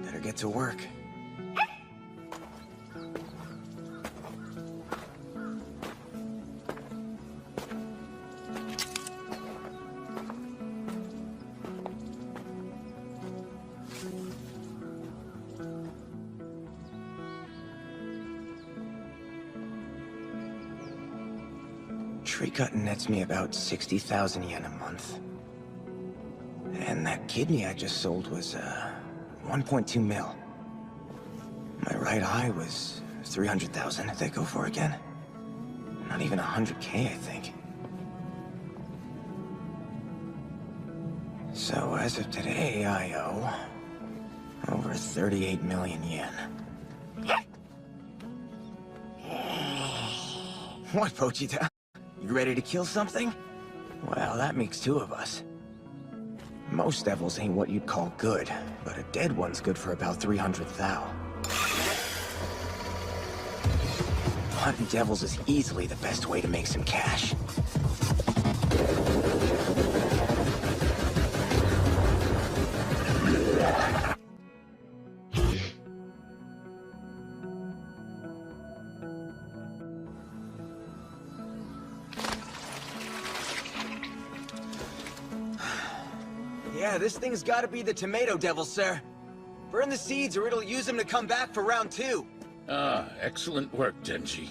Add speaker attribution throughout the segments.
Speaker 1: Better get to work. Tree cutting nets me about 60,000 yen a month. And that kidney I just sold was, 1.2 mil. My right eye was 300,000 if they go for again. Not even 100K, I think. So as of today, I owe over 38 million yen. What, Pochita? You ready to kill something? Well, that makes two of us. Most devils ain't what you'd call good, but a dead one's good for about 300 thou. Hunting devils is easily the best way to make some cash. Yeah, this thing's gotta be the tomato devil, sir. Burn the seeds or it'll use them to come back for round 2.
Speaker 2: Ah, excellent work, Denji.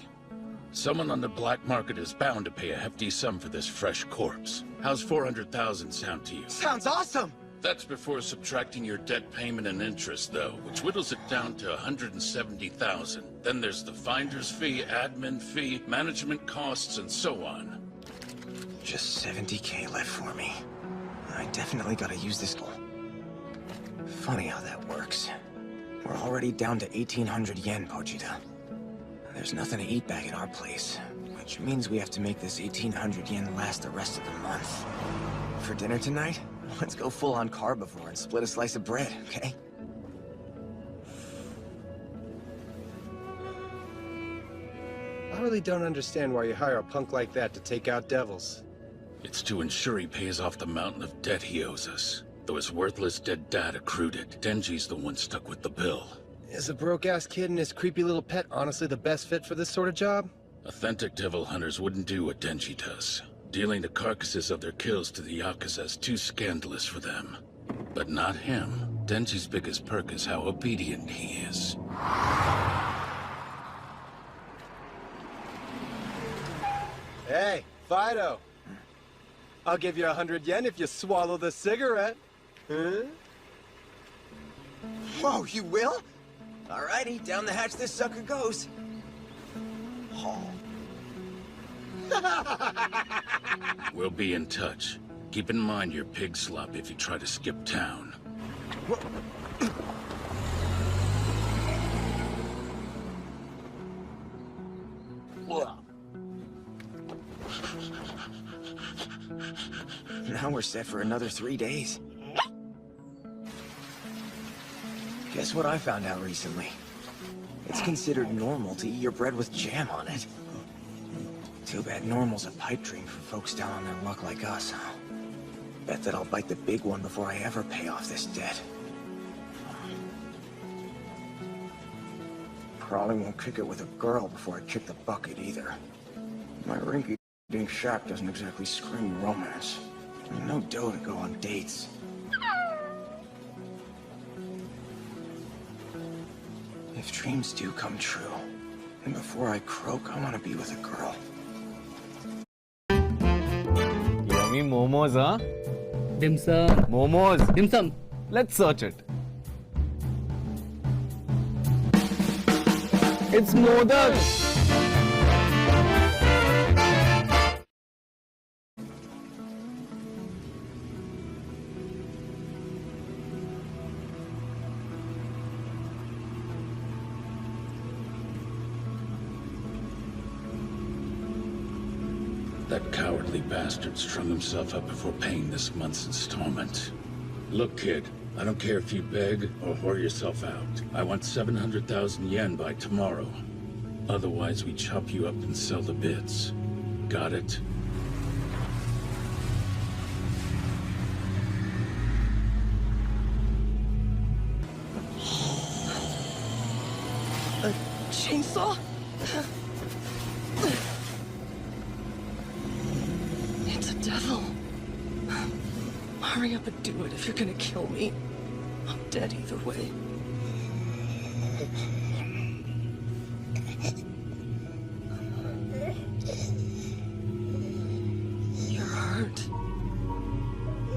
Speaker 2: Someone on the black market is bound to pay a hefty sum for this fresh corpse. How's 400,000 sound to you?
Speaker 1: Sounds awesome!
Speaker 2: That's before subtracting your debt payment and interest, though, which whittles it down to 170,000. Then there's the finder's fee, admin fee, management costs, and so on.
Speaker 1: Just 70K left for me. I definitely gotta use this goal. Funny how that works. We're already down to 1,800 yen, Pochita. There's nothing to eat back at our place, which means we have to make this 1,800 yen last the rest of the month. For dinner tonight, let's go full-on carbivore and split a slice of bread, okay?
Speaker 3: I really don't understand why you hire a punk like that to take out devils.
Speaker 2: It's to ensure he pays off the mountain of debt he owes us. Though his worthless dead dad accrued it, Denji's the one stuck with the bill.
Speaker 3: Is a broke-ass kid and his creepy little pet honestly the best fit for this sort of job?
Speaker 2: Authentic devil hunters wouldn't do what Denji does. Dealing the carcasses of their kills to the Yakuza is too scandalous for them. But not him. Denji's biggest perk is how obedient he is.
Speaker 3: Hey, Fido! I'll give you 100 yen if you swallow the cigarette. Huh?
Speaker 1: Whoa, you will? Alrighty, down the hatch this sucker goes. Oh.
Speaker 2: We'll be in touch. Keep in mind your pig slop if you try to skip town.
Speaker 1: Now we're set for another 3 days. Guess what I found out recently? It's considered normal to eat your bread with jam on it. Too bad normal's a pipe dream for folks down on their luck like us, huh? Bet that I'll bite the big one before I ever pay off this debt. Probably won't kick it with a girl before I kick the bucket either. My rinky-dink shack doesn't exactly scream romance. And no dough to go on dates. If dreams do come true, and before I croak, I want to be with a girl.
Speaker 4: Yummy momos, huh?
Speaker 5: Dim sum.
Speaker 4: Momos.
Speaker 5: Dim sum.
Speaker 4: Let's search it. It's Modak!
Speaker 2: That cowardly bastard strung himself up before paying this month's installment. Look, kid, I don't care if you beg or whore yourself out. I want 700,000 yen by tomorrow. Otherwise, we chop you up and sell the bits. Got it?
Speaker 5: A chainsaw? It's a devil. Hurry up and do it if you're gonna kill me. I'm dead either way. You're hurt.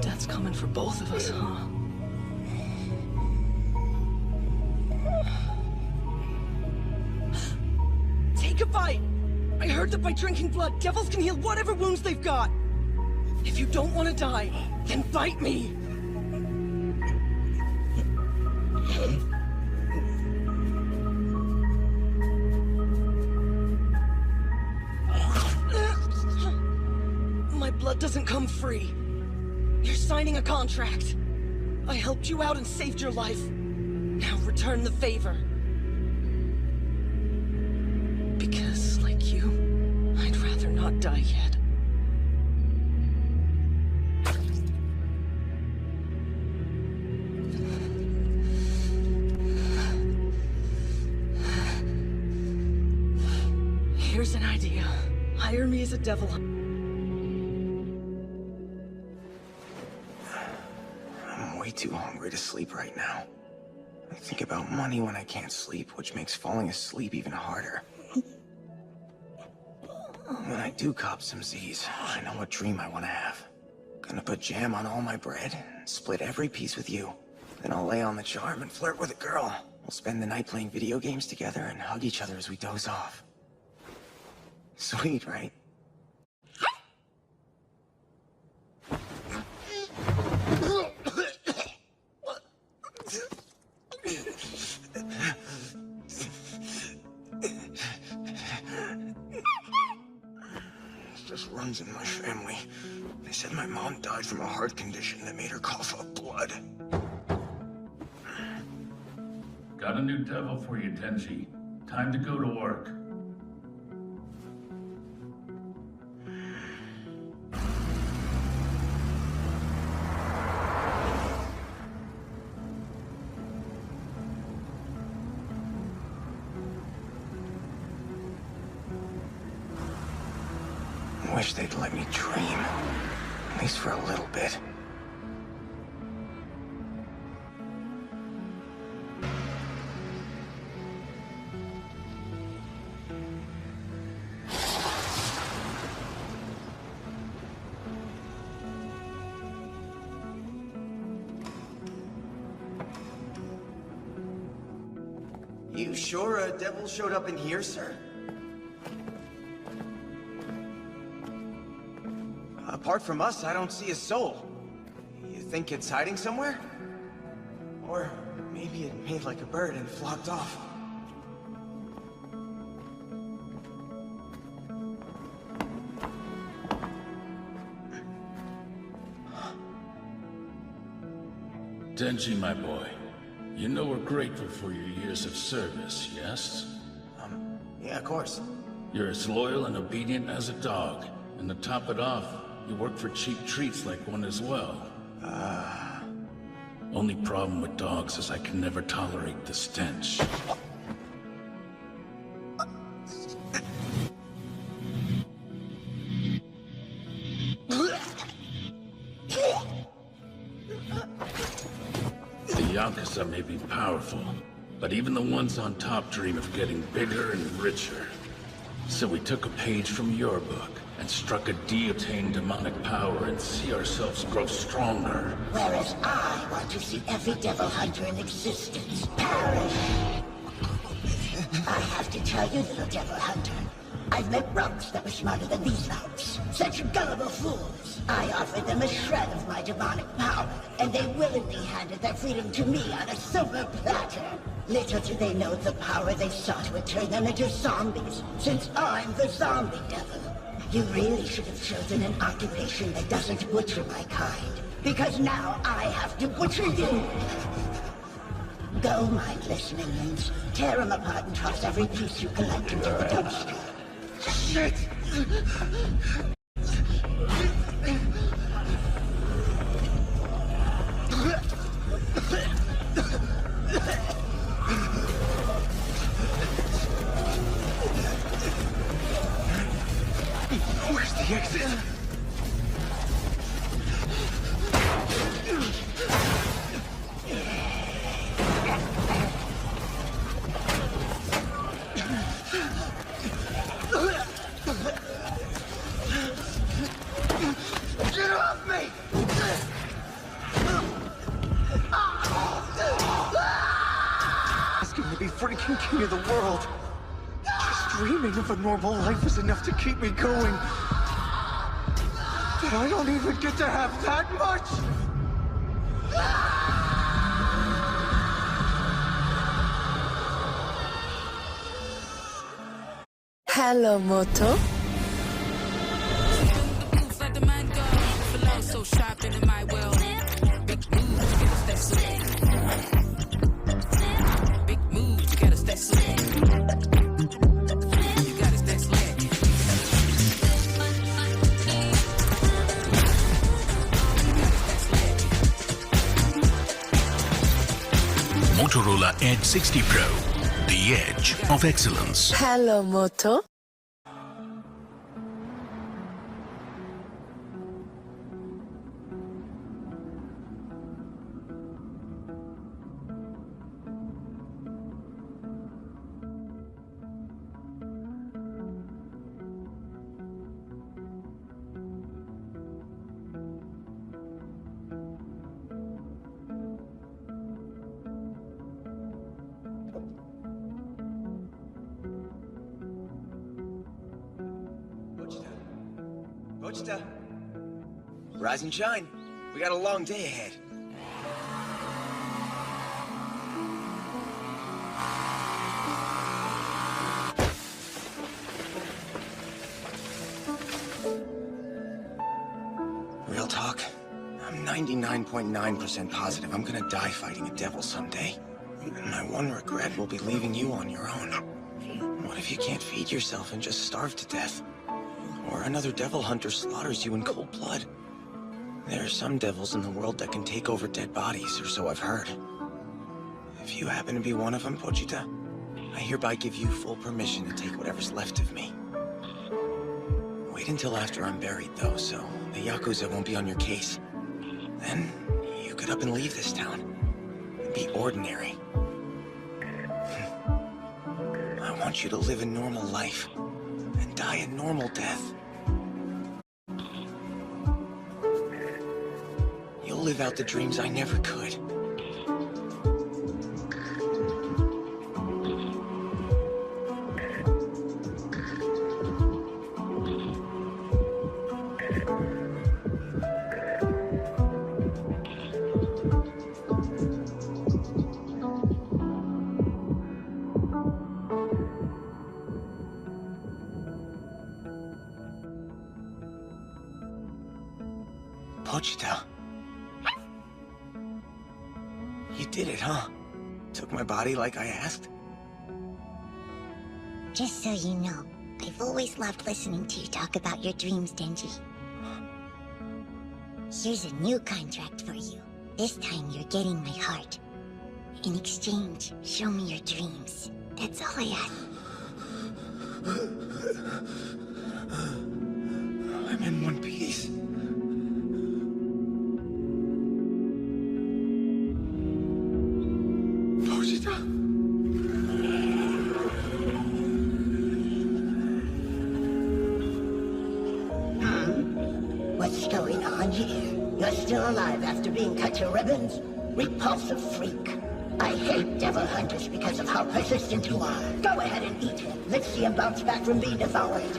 Speaker 5: Death's coming for both of us, huh? Take a bite! I heard that by drinking blood, devils can heal whatever wounds they've got. If you don't want to die, then bite me! My blood doesn't come free. You're signing a contract. I helped you out and saved your life. Now return the favor. Because, like you, I'd rather not die yet. Here's an idea. Hire me as a devil.
Speaker 1: I'm way too hungry to sleep right now. I think about money when I can't sleep, which makes falling asleep even harder. When I do cop some Z's, I know what dream I want to have. Gonna put jam on all my bread, and split every piece with you. Then I'll lay on the charm and flirt with a girl. We'll spend the night playing video games together and hug each other as we doze off. Sweet, right? Just runs in my family. They said my mom died from a heart condition that made her cough up blood.
Speaker 2: Got a new devil for you, Denji. Time to go to work.
Speaker 1: Wish they'd let me dream. At least for a little bit.
Speaker 3: You sure a devil showed up in here, sir? Apart from us, I don't see a soul. You think it's hiding somewhere? Or maybe it made like a bird and flopped off.
Speaker 2: Denji, my boy, you know we're grateful for your years of service, yes?
Speaker 1: Yeah, of course.
Speaker 2: You're as loyal and obedient as a dog, and to top it off, you work for cheap treats like one as well. Only problem with dogs is I can never tolerate the stench. The Yakuza may be powerful, but even the ones on top dream of getting bigger and richer. So we took a page from your book and struck a deal to attain demonic power and see ourselves grow stronger.
Speaker 6: Whereas I want to see every devil hunter in existence perish. I have to tell you, little devil hunter, I've met rogues that were smarter than these louts. Such gullible fools. I offered them a shred of my demonic power, and they willingly handed their freedom to me on a silver platter. Little do they know the power they sought would turn them into zombies, since I'm the zombie devil. You really should have chosen an occupation that doesn't butcher my kind, because now I have to butcher you. Go, mindless minions. Tear them apart and toss every piece you collect into the dumpster.
Speaker 3: Shit! Where's the exit? Get off me! Asking to be freaking king of the world. Just dreaming of a normal life is enough to keep me going. But I don't even get to have that much!
Speaker 7: Hello, Moto.
Speaker 8: Let the man go. Flow so sharp into my world. Big moves, get us that slick. Big moves, get us that slick. You got us that slick.
Speaker 9: Motorola Edge 60 Pro, the edge of excellence.
Speaker 7: Hello, Moto.
Speaker 3: Pochita. Rise and shine. We got a long day ahead. Real talk. I'm 99.9% positive I'm gonna die fighting a devil someday. And my one regret will be leaving you on your own. What if you can't feed yourself and just starve to death? Or another devil hunter slaughters you in cold blood? There are some devils in the world that can take over dead bodies, or so I've heard. If you happen to be one of them, Pochita, I hereby give you full permission to take whatever's left of me. Wait until after I'm buried, though, so the Yakuza won't be on your case. Then, you get up and leave this town. And be ordinary. I want you to live a normal life. And die a normal death. You'll live out the dreams I never could. Pochita. You did it, huh? Took my body like I asked?
Speaker 6: Just so you know, I've always loved listening to you talk about your dreams, Denji. Here's a new contract for you. This time you're getting my heart. In exchange, show me your dreams. That's all I ask.
Speaker 3: I'm in one piece.
Speaker 6: What's going on here? You're still alive after being cut to ribbons? Repulsive freak. I hate devil hunters because of how persistent you are. Go ahead and eat him. Let's see him bounce back from being devoured.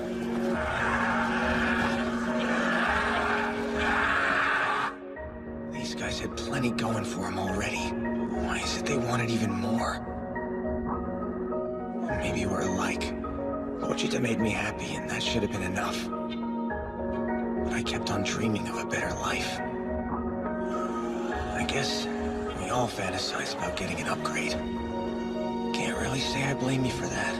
Speaker 3: These guys had plenty going for them already. Why is it they wanted even more? Maybe we're alike. Pochita made me happy, and that should have been enough. But I kept on dreaming of a better life. I guess we all fantasize about getting an upgrade. Can't really say I blame you for that.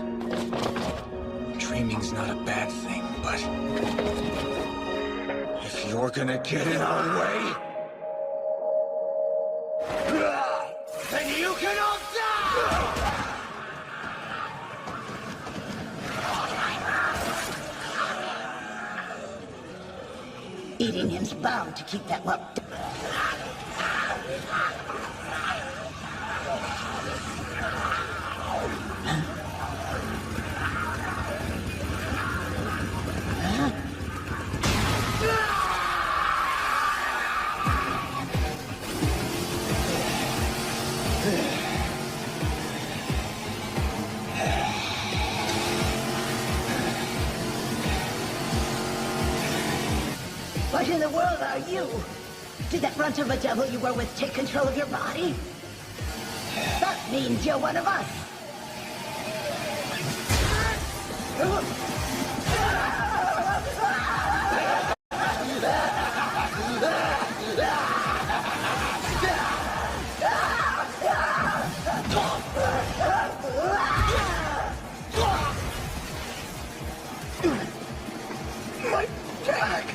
Speaker 3: Dreaming's not a bad thing, but if you're gonna get in our way, then you can all die!
Speaker 6: Eating him's bound to keep that whelp. What in the world are you? Did that runt of a devil you were with take control of your body? That means you're one of us.
Speaker 3: My back!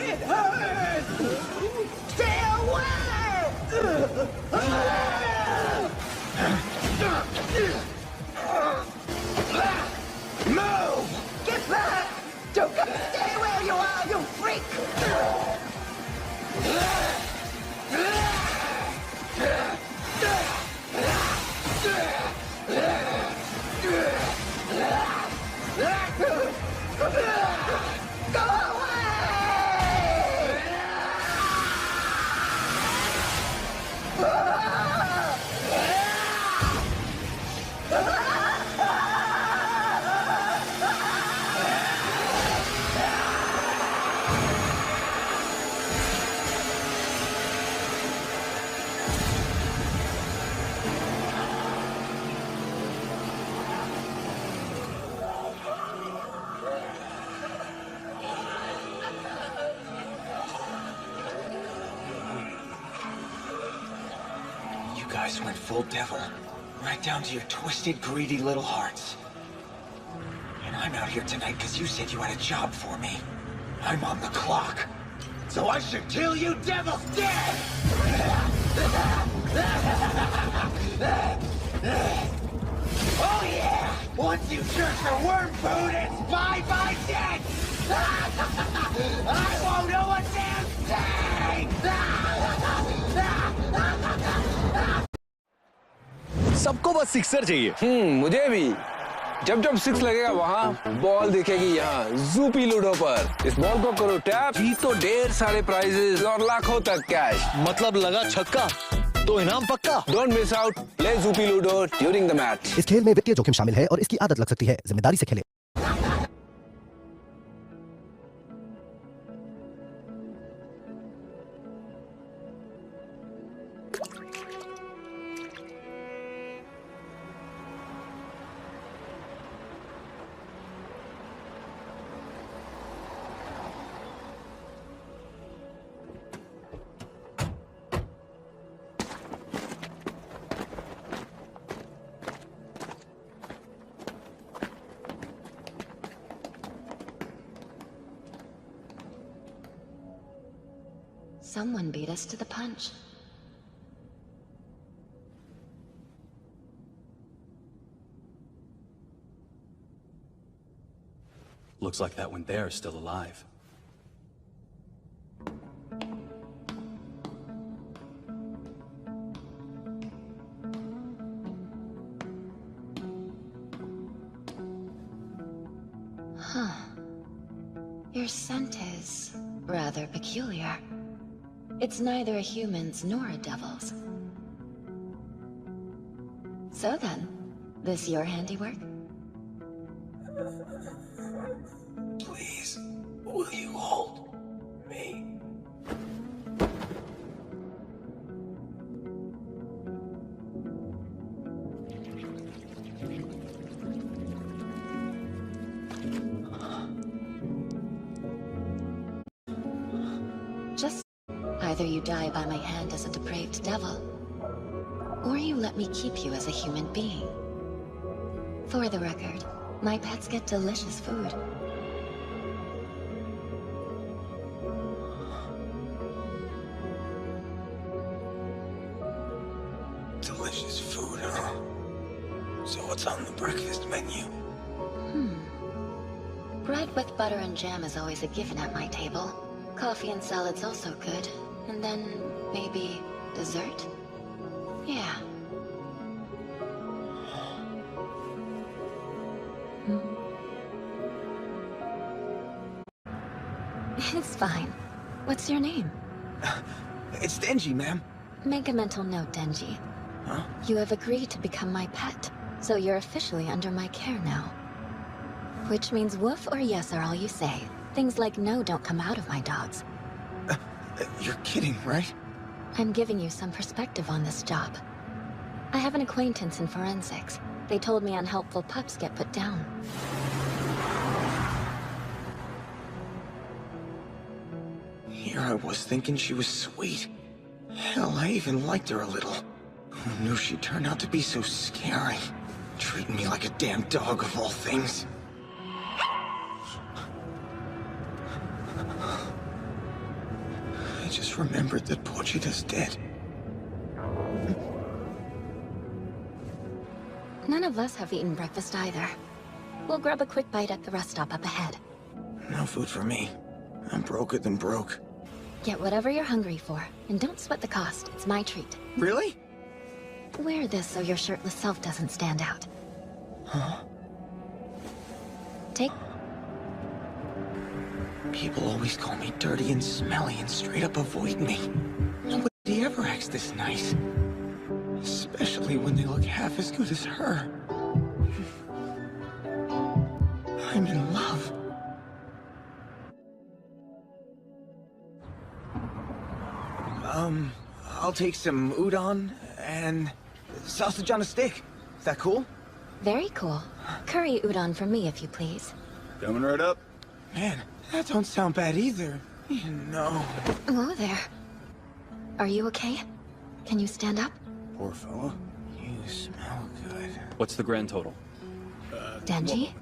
Speaker 6: It hurts! Stay away!
Speaker 3: Move!
Speaker 6: Get back! Don't go! Stay where you are, you freak! Go away!
Speaker 3: You guys went full devil. Right down to your twisted, greedy little hearts. And I'm out here tonight because you said you had a job for me. I'm on the clock. So I should kill you devils dead! Oh yeah! Once you search for worm food, it's bye-bye dead! I won't know a damn thing!
Speaker 4: सबको बस sixer चाहिए। मुझे भी। जब जब six लगेगा वहाँ ball दिखेगी यहाँ ज़ूपी लूडो पर। इस बॉल को करो टैप, जीतो ढेर सारे प्राइजेस और लाखों तक कैश।
Speaker 10: मतलब लगा छक्का तो इनाम पक्का।
Speaker 4: Don't miss out, play Zupee ludo during the match.
Speaker 10: इस खेल में वित्तीय जोखिम शामिल है और इसकी आदत लग सकती है। जिम्मेदारी से खेलें।
Speaker 11: Someone beat us to the punch.
Speaker 12: Looks like that one there is still alive.
Speaker 11: Huh. Your scent is rather peculiar. It's neither a human's nor a devil's. So then, this your handiwork?
Speaker 3: Please, will you hold me?
Speaker 11: Just either you die by my hand as a depraved devil, or you let me keep you as a human being. For the record, my pets get delicious food.
Speaker 3: Delicious food, huh? So what's on the breakfast menu?
Speaker 11: Bread with butter and jam is always a given at my table. Coffee and salad's also good. And then, maybe, dessert? Yeah. It's fine. What's your name?
Speaker 3: It's Denji, ma'am.
Speaker 11: Make a mental note, Denji.
Speaker 3: Huh?
Speaker 11: You have agreed to become my pet, so you're officially under my care now. Which means woof or yes are all you say. Things like no don't come out of my dogs.
Speaker 3: You're kidding, right?
Speaker 11: I'm giving you some perspective on this job. I have an acquaintance in forensics. They told me unhelpful pups get put down.
Speaker 3: Here I was thinking she was sweet. Hell, I even liked her a little. Who knew she'd turn out to be so scary? Treating me like a damn dog of all things. I just remembered that Pochita's dead.
Speaker 11: None of us have eaten breakfast either. We'll grab a quick bite at the rest stop up ahead.
Speaker 3: No food for me. I'm broker than broke.
Speaker 11: Get whatever you're hungry for, and don't sweat the cost. It's my treat.
Speaker 3: Really?
Speaker 11: Wear this so your shirtless self doesn't stand out.
Speaker 3: Huh?
Speaker 11: Take...
Speaker 3: People always call me dirty and smelly and straight up avoid me. Nobody ever acts this nice. Especially when they look half as good as her. I'm in love. I'll take some udon and sausage on a stick. Is that cool?
Speaker 11: Very cool. Curry udon for me, if you please.
Speaker 3: Coming right up. Man, that don't sound bad either. You know.
Speaker 11: Whoa there. Are you okay? Can you stand up?
Speaker 3: Poor fella. You smell good.
Speaker 12: What's the grand total?
Speaker 11: Denji?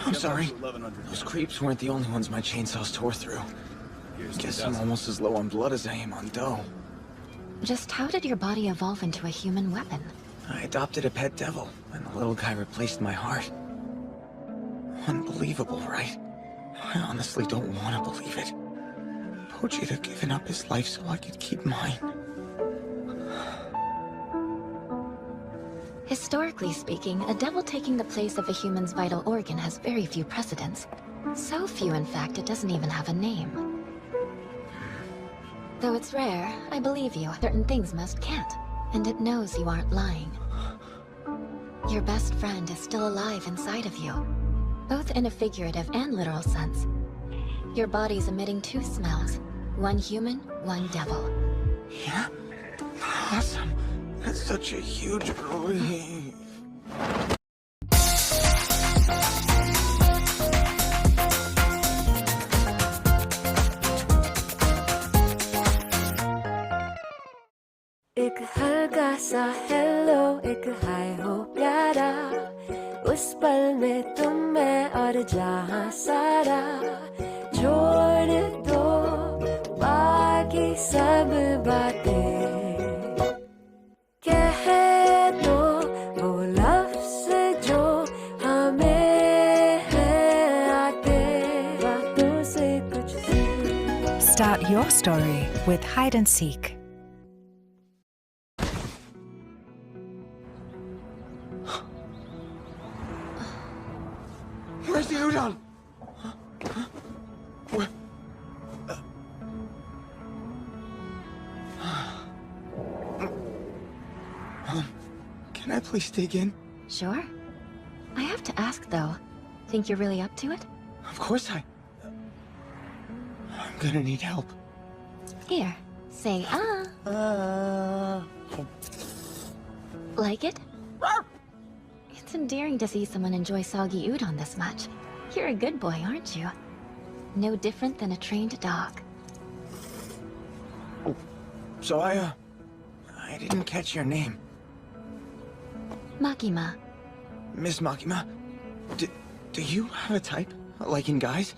Speaker 3: I'm sorry. Those creeps weren't the only ones my chainsaws tore through. Guess I'm almost as low on blood as I am on dough.
Speaker 11: Just how did your body evolve into a human weapon?
Speaker 3: I adopted a pet devil, and the little guy replaced my heart. Unbelievable, right? I honestly don't want to believe it. Pochita giving up his life so I could keep mine.
Speaker 11: Historically speaking, a devil taking the place of a human's vital organ has very few precedents. So few, in fact, it doesn't even have a name. Though it's rare, I believe you. Certain things most can't. And it knows you aren't lying. Your best friend is still alive inside of you. Both in a figurative and literal sense. Your body's emitting two smells. One human, one devil.
Speaker 3: Yeah? Awesome. That's such a huge relief.
Speaker 13: एक हल्का सा hello एक हाय हो प्यारा उस पल में तुम मैं और जहां सारा छोड़ दो बाकी सब बातें कह दो वो लफ्ज़ जो हमें हैं आते बातों से कुछ
Speaker 14: Start your story with Hide and Seek.
Speaker 3: Where's the udon? Where? Can I please dig in?
Speaker 11: Sure. I have to ask, though. Think you're really up to it?
Speaker 3: Of course I'm gonna need help.
Speaker 11: Here, say Like it? It's endearing to see someone enjoy soggy udon this much. You're a good boy, aren't you? No different than a trained dog.
Speaker 3: So I didn't catch your name.
Speaker 11: Makima.
Speaker 3: Miss Makima, do you have a type, like in guys?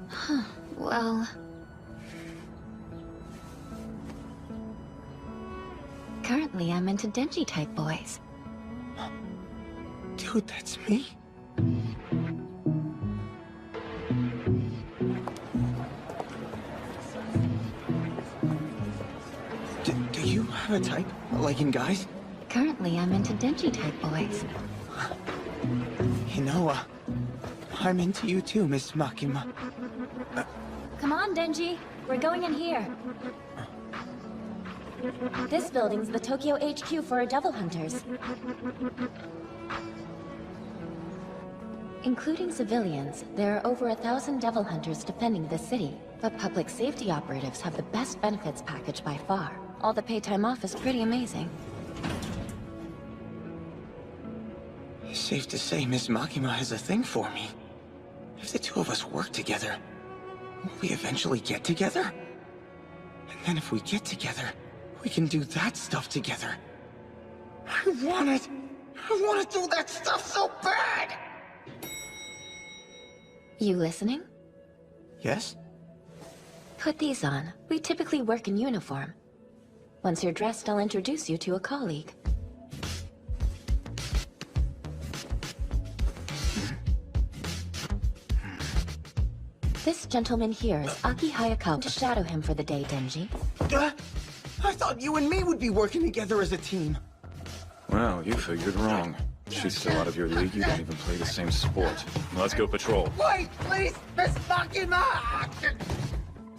Speaker 11: Huh, well... Currently, I'm into Denji-type boys.
Speaker 3: Dude, that's me. Do you have a type, like in guys?
Speaker 11: Currently, I'm into Denji-type boys.
Speaker 3: You know, I'm into you too, Miss Makima.
Speaker 11: Come on, Denji. We're going in here. This building's the Tokyo HQ for our Devil Hunters. Including civilians, there are over 1,000 Devil Hunters defending the city. But public safety operatives have the best benefits package by far. All the paid time off is pretty amazing.
Speaker 3: Safe to say, Miss Makima has a thing for me. If the two of us work together, will we eventually get together? And then if we get together, we can do that stuff together. I want it! I want to do that stuff so bad!
Speaker 11: You listening?
Speaker 3: Yes?
Speaker 11: Put these on. We typically work in uniform. Once you're dressed, I'll introduce you to a colleague. This gentleman here is Aki Hayakawa. To shadow him for the day, Denji.
Speaker 3: I thought you and me would be working together as a team.
Speaker 15: Well, you figured wrong. She's still out of your league, you don't even play the same sport. Let's go patrol.
Speaker 3: Wait, please, Miss Makima!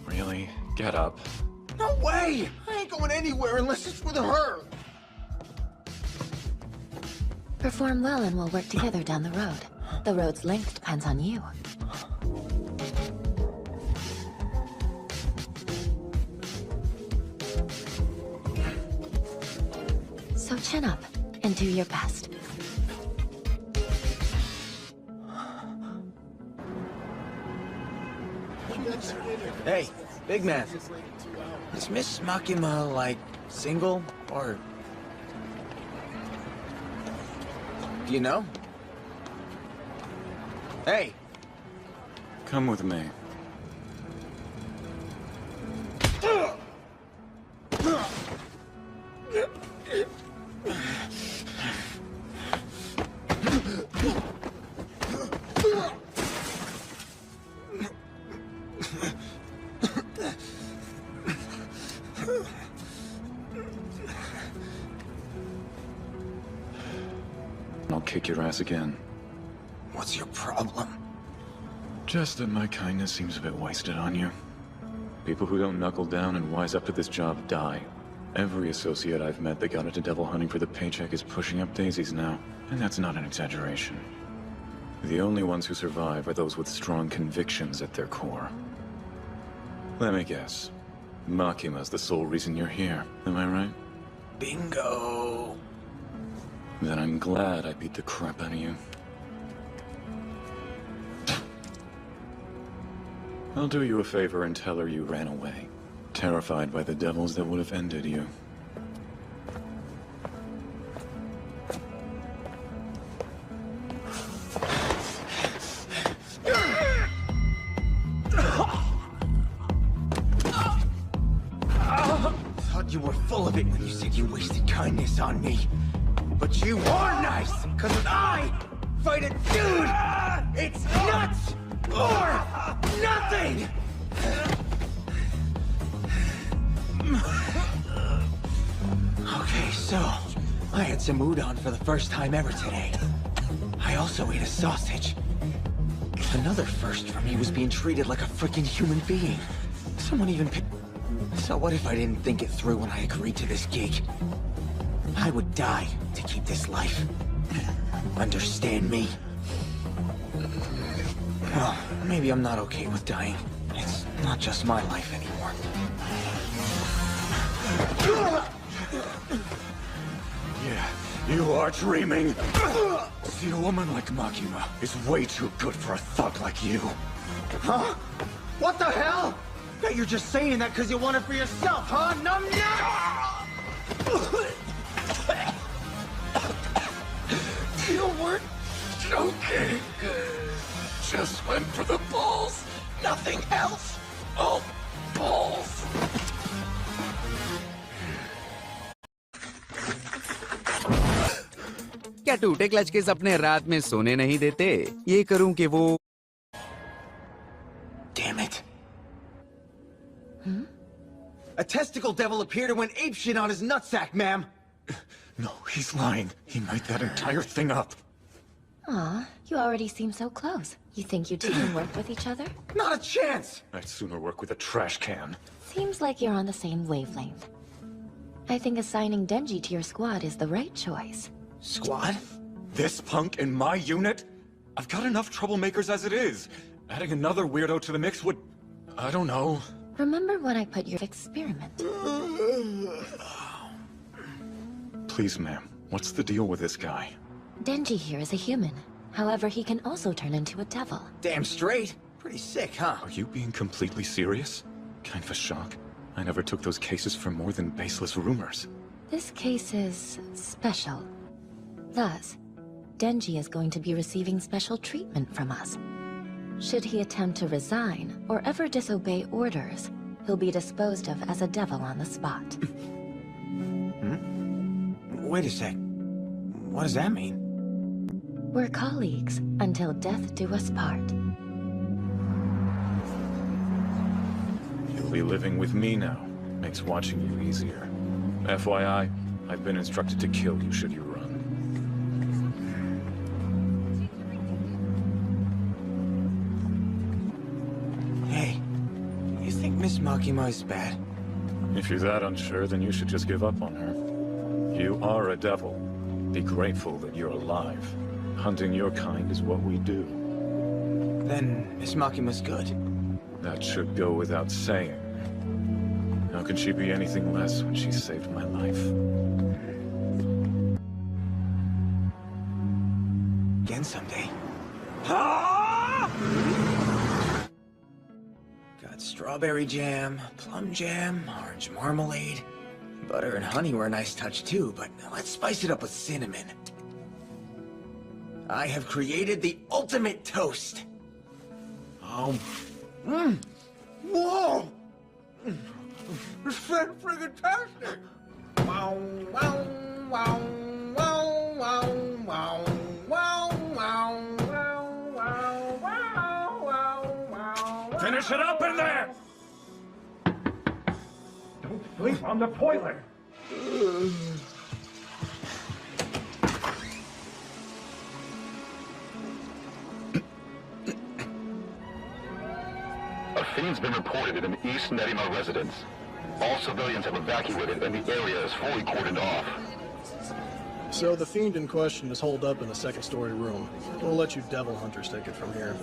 Speaker 15: Really? Get up.
Speaker 3: No way! I ain't going anywhere unless it's with her!
Speaker 11: Perform well and we'll work together down the road. The road's length depends on you. So chin up and do your best.
Speaker 3: Hey, big man. Is Miss Makima, like, single, or... Do you know? Hey!
Speaker 15: Come with me. I'll kick your ass again.
Speaker 3: What's your problem?
Speaker 15: Just that my kindness seems a bit wasted on you. People who don't knuckle down and wise up to this job die. Every associate I've met that got into devil hunting for the paycheck is pushing up daisies now, and that's not an exaggeration. The only ones who survive are those with strong convictions at their core. Let me guess. Makima's the sole reason you're here, am I right?
Speaker 3: Bingo!
Speaker 15: Then I'm glad I beat the crap out of you. I'll do you a favor and tell her you ran away, terrified by the devils that would have ended you.
Speaker 3: Thought you were full of it when you said you wasted kindness on me. But you are nice, because when I fight a dude, it's nuts or nothing! Okay, so, I had some udon for the first time ever today. I also ate a sausage. Another first for me was being treated like a freaking human being. Someone even picked... So what if I didn't think it through when I agreed to this gig? I would die to keep this life. Understand me? Well, maybe I'm not okay with dying. It's not just my life anymore.
Speaker 15: Yeah, you are dreaming. See, a woman like Makima is way too good for a thug like you.
Speaker 3: Huh? What the hell? Bet you're just saying that because you want it for yourself, huh? Num
Speaker 2: You weren't joking. Just went for the balls. Nothing else. All balls.
Speaker 16: क्या टूटे clutch के सपने रात में सोने नहीं देते? ये करूं कि वो...
Speaker 3: Damn it. A testicle devil appeared and went apeshit on his nutsack, ma'am.
Speaker 15: No, he's lying. He made that entire thing up.
Speaker 11: Aw, you already seem so close. You think you two can work with each other?
Speaker 3: Not a chance!
Speaker 15: I'd sooner work with a trash can.
Speaker 11: Seems like you're on the same wavelength. I think assigning Denji to your squad is the right choice.
Speaker 3: Squad?
Speaker 15: This punk in my unit? I've got enough troublemakers as it is. Adding another weirdo to the mix would... I don't know.
Speaker 11: Remember when I put your experiment?
Speaker 15: Please, ma'am, what's the deal with this guy?
Speaker 11: Denji here is a human. However, he can also turn into a devil.
Speaker 3: Damn straight. Pretty sick, huh?
Speaker 15: Are you being completely serious? Kind of a shock. I never took those cases for more than baseless rumors.
Speaker 11: This case is special. Thus, Denji is going to be receiving special treatment from us. Should he attempt to resign or ever disobey orders, he'll be disposed of as a devil on the spot.
Speaker 3: Wait a sec. What does that mean?
Speaker 11: We're colleagues until death do us part.
Speaker 15: You'll be living with me now. Makes watching you easier. FYI, I've been instructed to kill you should you run.
Speaker 3: Hey, you think Miss Makima is bad?
Speaker 15: If you're that unsure, then you should just give up on her. You are a devil. Be grateful that you're alive. Hunting your kind is what we do.
Speaker 3: Then Miss Makima's good.
Speaker 15: That should go without saying. How can she be anything less when she saved my life?
Speaker 3: Again someday. Got strawberry jam, plum jam, orange marmalade. Butter and honey were a nice touch too, but let's spice it up with cinnamon. I have created the ultimate toast. Oh. Whoa! It's friggin' Wow, wow, wow, wow, wow, wow, wow, wow, wow, wow, wow.
Speaker 15: Finish it up in there! Don't sleep on the toilet!
Speaker 17: A fiend's been reported in an East Nerima residence. All civilians have evacuated and the area is fully cordoned off.
Speaker 18: So the fiend in question is holed up in a second-story room. We'll let you devil hunters take it from here.